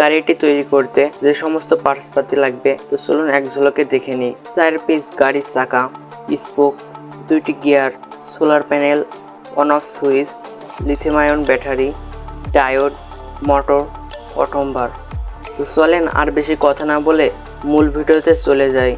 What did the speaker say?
গাড়িটি তৈরি করতে যে সমস্ত পার্টসপাতি লাগবে তো চলুন এক ঝলকে দেখে নিই। 4 পিস গাড়ির চাকা, স্পোক, 2টি gear, solar panel, on off switch, lithium ion battery, diode, motor, অটোমবার। তো চলেন আর বেশি কথা না বলে মূল ভিডিওতে চলে যাই।